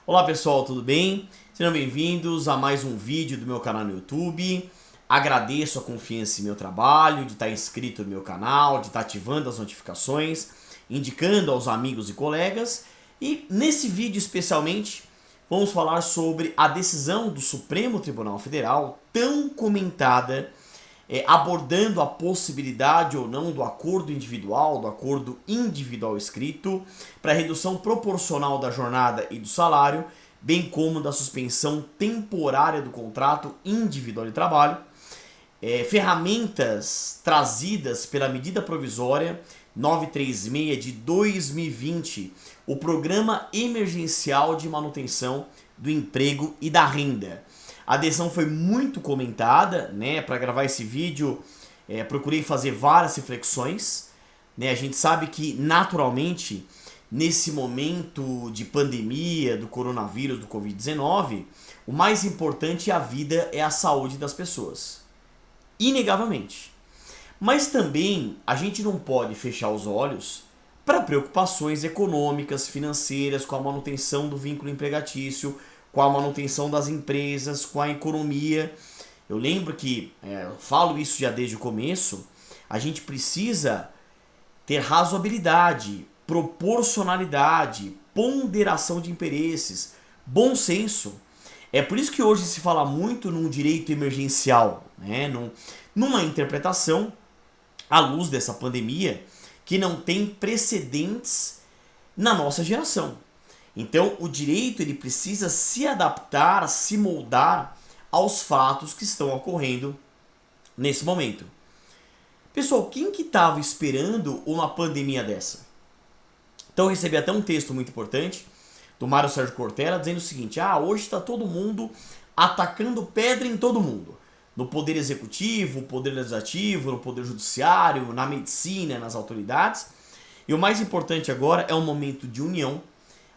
Olá pessoal, tudo bem? Sejam bem-vindos a mais um vídeo do meu canal no YouTube. Agradeço a confiança em meu trabalho, de estar inscrito no meu canal, de estar ativando as notificações, indicando aos amigos e colegas. E nesse vídeo especialmente, vamos falar sobre a decisão do Supremo Tribunal Federal, tão comentada, abordando a possibilidade ou não do acordo individual escrito para redução proporcional da jornada e do salário, bem como da suspensão temporária do contrato individual de trabalho, ferramentas trazidas pela medida provisória 936 de 2020, o Programa Emergencial de Manutenção do Emprego e da Renda. A decisão foi muito comentada, né? Para gravar esse vídeo, procurei fazer várias reflexões, né? A gente sabe que, naturalmente, nesse momento de pandemia, do coronavírus, do Covid-19, o mais importante é a vida, é a saúde das pessoas. Inegavelmente. Mas também a gente não pode fechar os olhos para preocupações econômicas, financeiras, com a manutenção do vínculo empregatício, com a manutenção das empresas, com a economia. Eu lembro que, eu falo isso já desde o começo, a gente precisa ter razoabilidade, proporcionalidade, ponderação de interesses, bom senso. É por isso que hoje se fala muito num direito emergencial, né? Numa interpretação, à luz dessa pandemia, que não tem precedentes na nossa geração. Então, o direito ele precisa se adaptar, se moldar aos fatos que estão ocorrendo nesse momento. Pessoal, quem que estava esperando uma pandemia dessa? Então, eu recebi até um texto muito importante do Mário Sérgio Cortella dizendo o seguinte: hoje está todo mundo atacando pedra em todo mundo. No poder executivo, no poder legislativo, no poder judiciário, na medicina, nas autoridades. E o mais importante agora é um momento de união,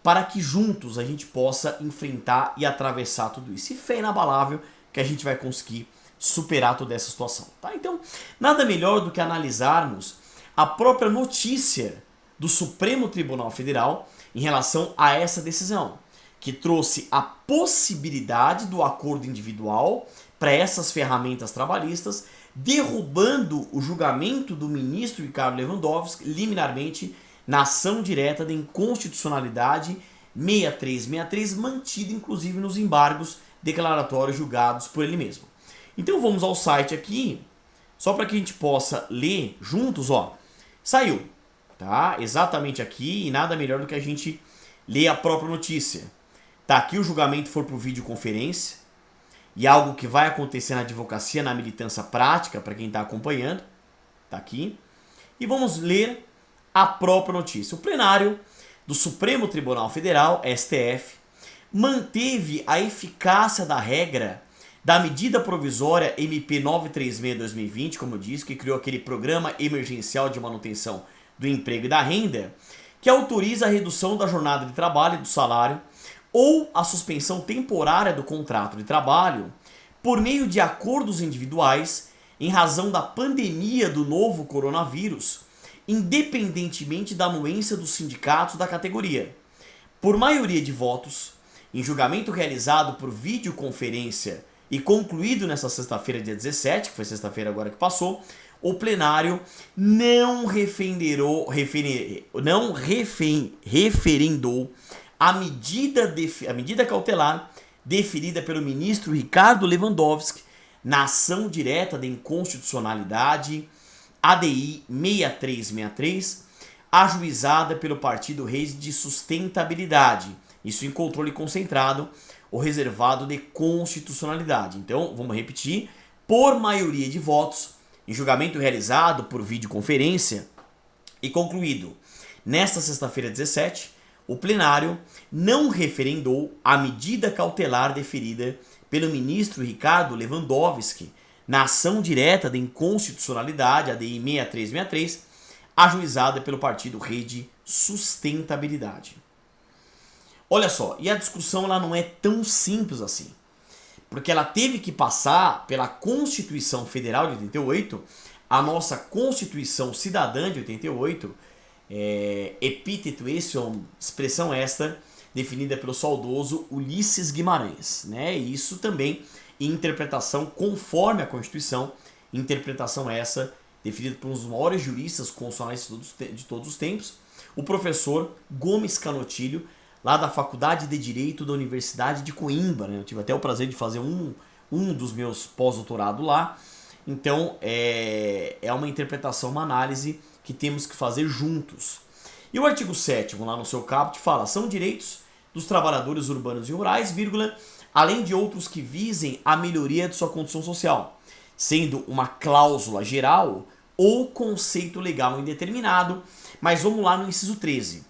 para que juntos a gente possa enfrentar e atravessar tudo isso. E fé inabalável que a gente vai conseguir superar toda essa situação. Tá? Então, nada melhor do que analisarmos a própria notícia do Supremo Tribunal Federal em relação a essa decisão, que trouxe a possibilidade do acordo individual para essas ferramentas trabalhistas, derrubando o julgamento do ministro Ricardo Lewandowski liminarmente na ação direta de inconstitucionalidade 6363, mantida inclusive nos embargos declaratórios julgados por ele mesmo. Então vamos ao site aqui, só para que a gente possa ler juntos, saiu, tá? Exatamente aqui, e nada melhor do que a gente ler a própria notícia. Tá aqui, o julgamento for por videoconferência, e algo que vai acontecer na advocacia, na militância prática, para quem está acompanhando, tá aqui. E vamos ler a própria notícia. O plenário do Supremo Tribunal Federal, STF, manteve a eficácia da regra da medida provisória MP 936/2020, como eu disse, que criou aquele Programa Emergencial de Manutenção do Emprego e da Renda, que autoriza a redução da jornada de trabalho e do salário ou a suspensão temporária do contrato de trabalho por meio de acordos individuais em razão da pandemia do novo coronavírus, independentemente da anuência dos sindicatos da categoria. Por maioria de votos, em julgamento realizado por videoconferência e concluído nesta sexta-feira, dia 17, que foi sexta-feira agora que passou, o plenário não referendou a medida cautelar deferida pelo ministro Ricardo Lewandowski na ação direta de inconstitucionalidade ADI 6363, ajuizada pelo Partido Rede de Sustentabilidade, isso em controle concentrado ou reservado de constitucionalidade. Então, vamos repetir, por maioria de votos, em julgamento realizado por videoconferência e concluído nesta sexta-feira 17, o plenário não referendou a medida cautelar deferida pelo ministro Ricardo Lewandowski na ação direta de inconstitucionalidade, ADI 6363, ajuizada pelo Partido Rede Sustentabilidade. Olha só, e a discussão ela não é tão simples assim, porque ela teve que passar pela Constituição Federal de 88, a nossa Constituição Cidadã de 88, epíteto esse, ou expressão esta, definida pelo saudoso Ulisses Guimarães, né? E isso também em interpretação conforme a Constituição, interpretação essa definida por um dos maiores juristas constitucionais de todos os tempos, o professor Gomes Canotilho, lá da Faculdade de Direito da Universidade de Coimbra, né? Eu tive até o prazer de fazer um dos meus pós-doutorados lá. Então é uma interpretação, uma análise que temos que fazer juntos. E o artigo 7º, lá no seu caput, fala: são direitos dos trabalhadores urbanos e rurais, vírgula, além de outros que visem a melhoria de sua condição social, sendo uma cláusula geral ou conceito legal indeterminado. Mas vamos lá no inciso 13.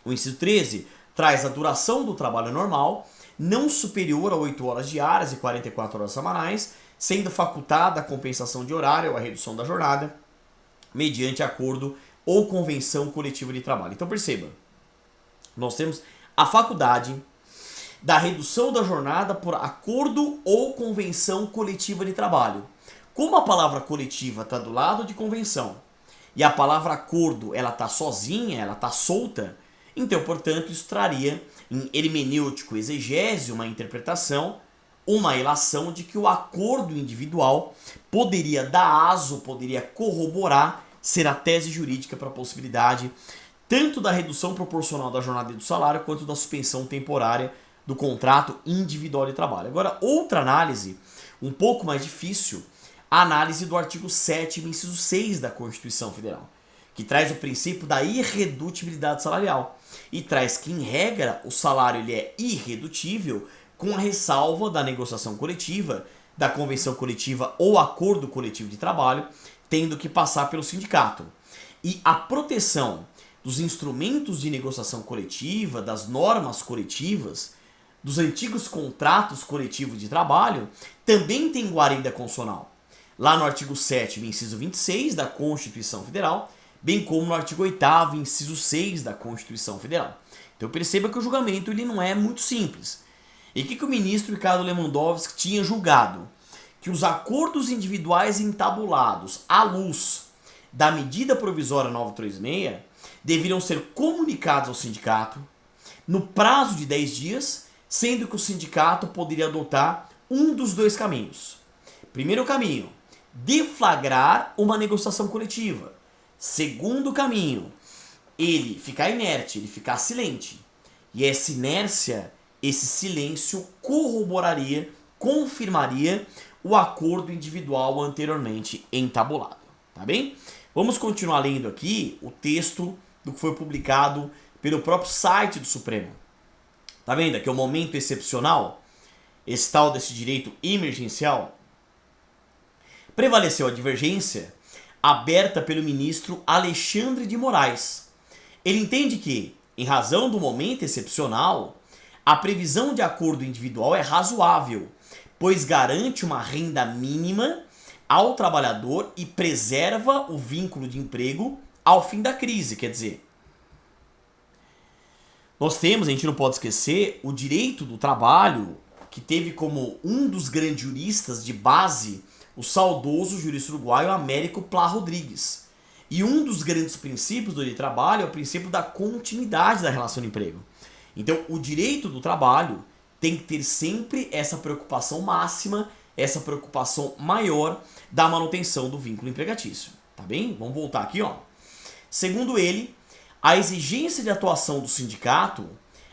O inciso 13 traz a duração do trabalho normal, não superior a 8 horas diárias e 44 horas semanais, sendo facultada a compensação de horário ou a redução da jornada, mediante acordo ou convenção coletiva de trabalho. Então perceba, nós temos a faculdade da redução da jornada por acordo ou convenção coletiva de trabalho. Como a palavra coletiva está do lado de convenção e a palavra acordo ela está sozinha, ela está solta, então, portanto, isso traria em hermenêutico exegese uma interpretação, uma ilação de que o acordo individual poderia dar aso, poderia corroborar, ser a tese jurídica para a possibilidade tanto da redução proporcional da jornada e do salário, quanto da suspensão temporária do contrato individual de trabalho. Agora, outra análise, um pouco mais difícil, a análise do artigo 7º, inciso 6 da Constituição Federal, que traz o princípio da irredutibilidade salarial e traz que, em regra, o salário ele é irredutível com a ressalva da negociação coletiva, da convenção coletiva ou acordo coletivo de trabalho, tendo que passar pelo sindicato. E a proteção dos instrumentos de negociação coletiva, das normas coletivas, dos antigos contratos coletivos de trabalho, também tem guarida constitucional. Lá no artigo 7º, inciso 26 da Constituição Federal, bem como no artigo 8º, inciso 6 da Constituição Federal. Então perceba que o julgamento ele não é muito simples. E o que o ministro Ricardo Lewandowski tinha julgado? Que os acordos individuais entabulados à luz da medida provisória 936 deveriam ser comunicados ao sindicato no prazo de 10 dias, sendo que o sindicato poderia adotar um dos dois caminhos. Primeiro caminho, deflagrar uma negociação coletiva. Segundo caminho, ele ficar inerte, ele ficar silente. E essa inércia, esse silêncio corroboraria, confirmaria o acordo individual anteriormente entabulado. Tá bem? Vamos continuar lendo aqui o texto do que foi publicado pelo próprio site do Supremo. Tá vendo aqui o momento excepcional? Esse tal desse direito emergencial. Prevaleceu a divergência aberta pelo ministro Alexandre de Moraes. Ele entende que, em razão do momento excepcional, a previsão de acordo individual é razoável, pois garante uma renda mínima ao trabalhador e preserva o vínculo de emprego ao fim da crise. Quer dizer, nós temos, a gente não pode esquecer, o direito do trabalho, que teve como um dos grandes juristas de base o saudoso jurista uruguaio Américo Pla Rodrigues. E um dos grandes princípios do direito do trabalho é o princípio da continuidade da relação de emprego. Então, o direito do trabalho tem que ter sempre essa preocupação máxima, essa preocupação maior da manutenção do vínculo empregatício. Tá bem? Vamos voltar aqui, ó. Segundo ele, a exigência de atuação do sindicato,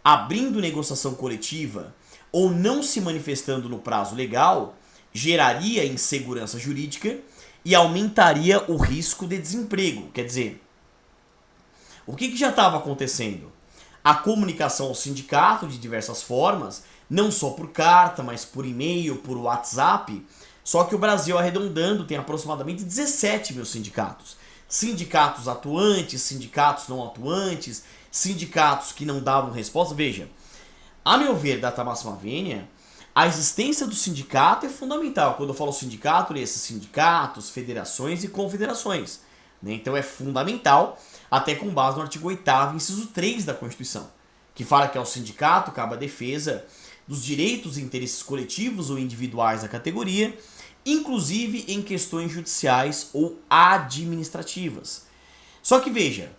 abrindo negociação coletiva ou não se manifestando no prazo legal, geraria insegurança jurídica e aumentaria o risco de desemprego. Quer dizer, o que já estava acontecendo? A comunicação ao sindicato de diversas formas, não só por carta, mas por e-mail, por WhatsApp. Só que o Brasil, arredondando, tem aproximadamente 17 mil sindicatos. Sindicatos atuantes, sindicatos não atuantes, sindicatos que não davam resposta. Veja, a meu ver, data máxima vênia, a existência do sindicato é fundamental. Quando eu falo sindicato, esses sindicatos, federações e confederações. Né? Então é fundamental, até com base no artigo 8º, inciso 3 da Constituição, que fala que ao sindicato cabe a defesa dos direitos e interesses coletivos ou individuais da categoria, inclusive em questões judiciais ou administrativas. Só que veja,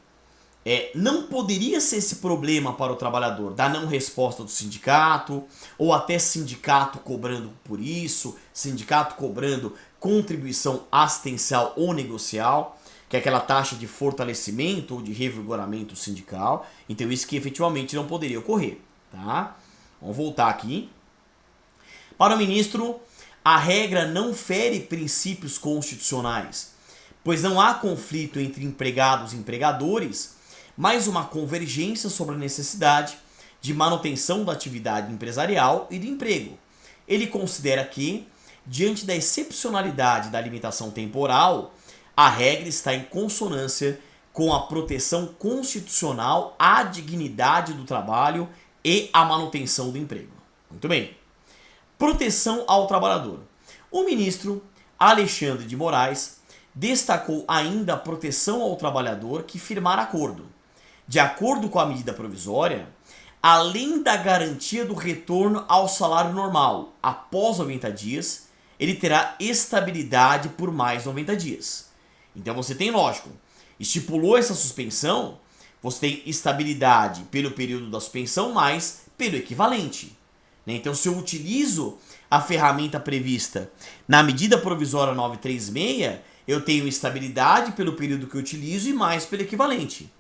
não poderia ser esse problema para o trabalhador da não resposta do sindicato, ou até sindicato cobrando por isso, sindicato cobrando contribuição assistencial ou negocial, que é aquela taxa de fortalecimento ou de revigoramento sindical. Então isso que efetivamente não poderia ocorrer, tá? Vamos voltar aqui. Para o ministro, a regra não fere princípios constitucionais, pois não há conflito entre empregados e empregadores, mas uma convergência sobre a necessidade de manutenção da atividade empresarial e do emprego. Ele considera que, diante da excepcionalidade da limitação temporal, a regra está em consonância com a proteção constitucional à dignidade do trabalho e à manutenção do emprego. Muito bem. Proteção ao trabalhador. O ministro Alexandre de Moraes destacou ainda a proteção ao trabalhador que firmar acordo. De acordo com a medida provisória, além da garantia do retorno ao salário normal após 90 dias, ele terá estabilidade por mais 90 dias. Então você tem, lógico, estipulou essa suspensão, você tem estabilidade pelo período da suspensão mais pelo equivalente. Então se eu utilizo a ferramenta prevista na medida provisória 936, eu tenho estabilidade pelo período que eu utilizo e mais pelo equivalente.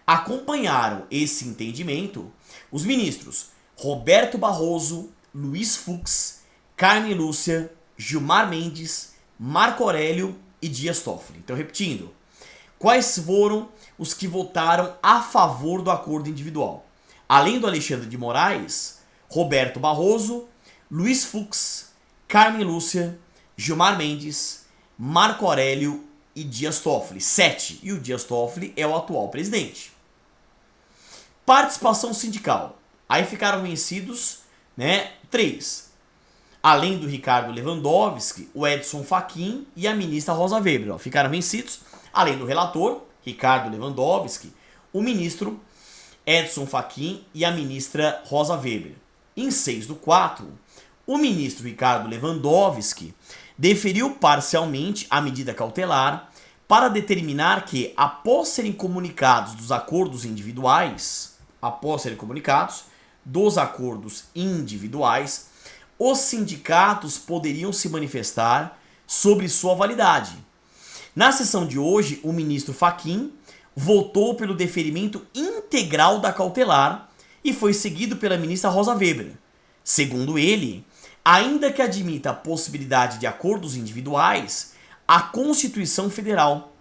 Acompanharam esse entendimento os ministros Roberto Barroso, Luiz Fux, Carmen Lúcia, Gilmar Mendes, Marco Aurélio e Dias Toffoli. Então, repetindo, quais foram os que votaram a favor do acordo individual? Além do Alexandre de Moraes, Roberto Barroso, Luiz Fux, Carmen Lúcia, Gilmar Mendes, Marco Aurélio e Dias Toffoli. 7. E o Dias Toffoli é o atual presidente. Participação sindical. Aí ficaram vencidos, 3. Além do Ricardo Lewandowski, o Edson Fachin e a ministra Rosa Weber. Ficaram vencidos, além do relator, Ricardo Lewandowski, o ministro Edson Fachin e a ministra Rosa Weber. Em 6/4, o ministro Ricardo Lewandowski deferiu parcialmente a medida cautelar para determinar que, após serem comunicados dos acordos individuais, os sindicatos poderiam se manifestar sobre sua validade. Na sessão de hoje, o ministro Fachin votou pelo deferimento integral da cautelar e foi seguido pela ministra Rosa Weber. Segundo ele, ainda que admita a possibilidade de acordos individuais, a Constituição Federal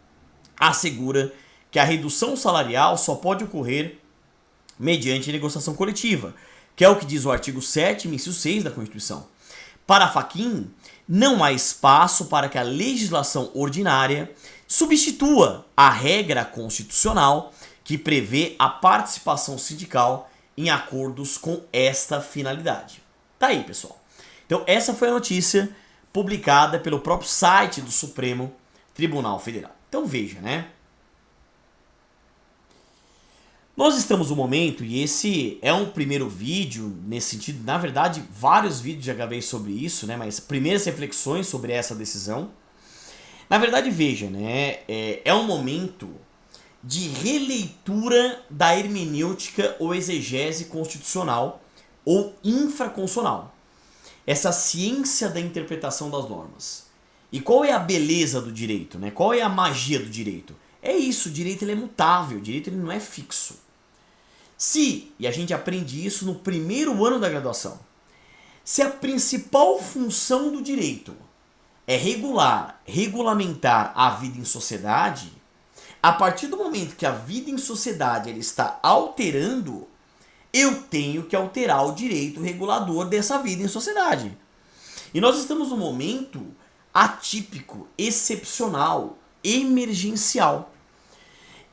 assegura que a redução salarial só pode ocorrer mediante negociação coletiva, que é o que diz o artigo 7º, inciso 6 da Constituição. Para Fachin, não há espaço para que a legislação ordinária substitua a regra constitucional que prevê a participação sindical em acordos com esta finalidade. Tá aí, pessoal. Então, essa foi a notícia publicada pelo próprio site do Supremo Tribunal Federal. Então, veja, Nós estamos no momento, e esse é um primeiro vídeo nesse sentido, na verdade, vários vídeos já gravei sobre isso, mas primeiras reflexões sobre essa decisão. Na verdade, veja, é um momento de releitura da hermenêutica ou exegese constitucional ou infraconstitucional. Essa ciência da interpretação das normas. E qual é a beleza do direito? Qual é a magia do direito? É isso, o direito ele é mutável, o direito ele não é fixo. E a gente aprende isso no primeiro ano da graduação, se a principal função do direito é regulamentar a vida em sociedade, a partir do momento que a vida em sociedade ela está alterando, eu tenho que alterar o direito regulador dessa vida em sociedade. E nós estamos num momento atípico, excepcional, emergencial.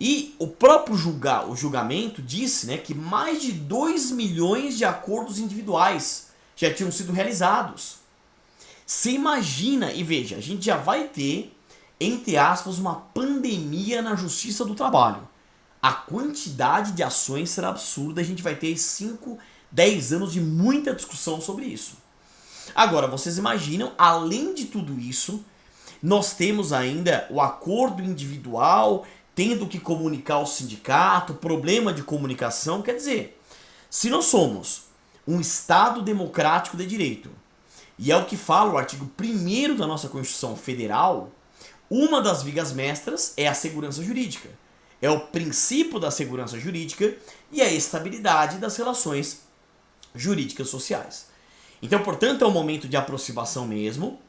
E o próprio julgamento disse que mais de 2 milhões de acordos individuais já tinham sido realizados. Você imagina, e veja, a gente já vai ter, entre aspas, uma pandemia na justiça do trabalho. A quantidade de ações será absurda, a gente vai ter 5, 10 anos de muita discussão sobre isso. Agora, vocês imaginam, além de tudo isso, nós temos ainda o acordo individual, tendo que comunicar ao sindicato, problema de comunicação. Quer dizer, se nós somos um Estado democrático de direito, e é o que fala o artigo 1º da nossa Constituição Federal, uma das vigas mestras é a segurança jurídica. É o princípio da segurança jurídica e a estabilidade das relações jurídicas sociais. Então, portanto, é um momento de aproximação mesmo,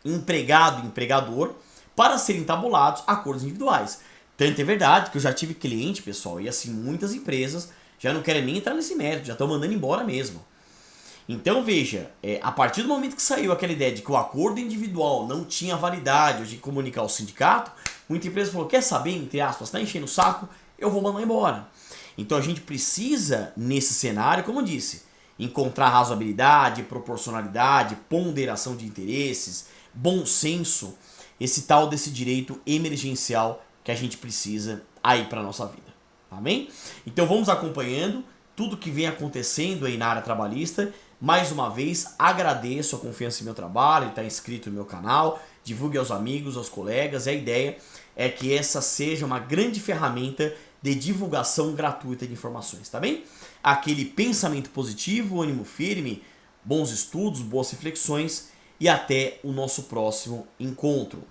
empregado e empregador, para serem tabulados acordos individuais. Tanto é verdade que eu já tive cliente, pessoal, e assim, muitas empresas já não querem nem entrar nesse mérito, já estão mandando embora mesmo. Então veja, a partir do momento que saiu aquela ideia de que o acordo individual não tinha validade de comunicar ao sindicato, muita empresa falou, quer saber, entre aspas, está enchendo o saco, eu vou mandar embora. Então a gente precisa, nesse cenário, como eu disse, encontrar razoabilidade, proporcionalidade, ponderação de interesses, bom senso, esse tal desse direito emergencial que a gente precisa aí para a nossa vida. Amém? Então vamos acompanhando tudo que vem acontecendo aí na área trabalhista. Mais uma vez, agradeço a confiança em meu trabalho, em estar inscrito no meu canal, divulgue aos amigos, aos colegas. A ideia é que essa seja uma grande ferramenta de divulgação gratuita de informações, tá bem? Aquele pensamento positivo, ânimo firme, bons estudos, boas reflexões e até o nosso próximo encontro.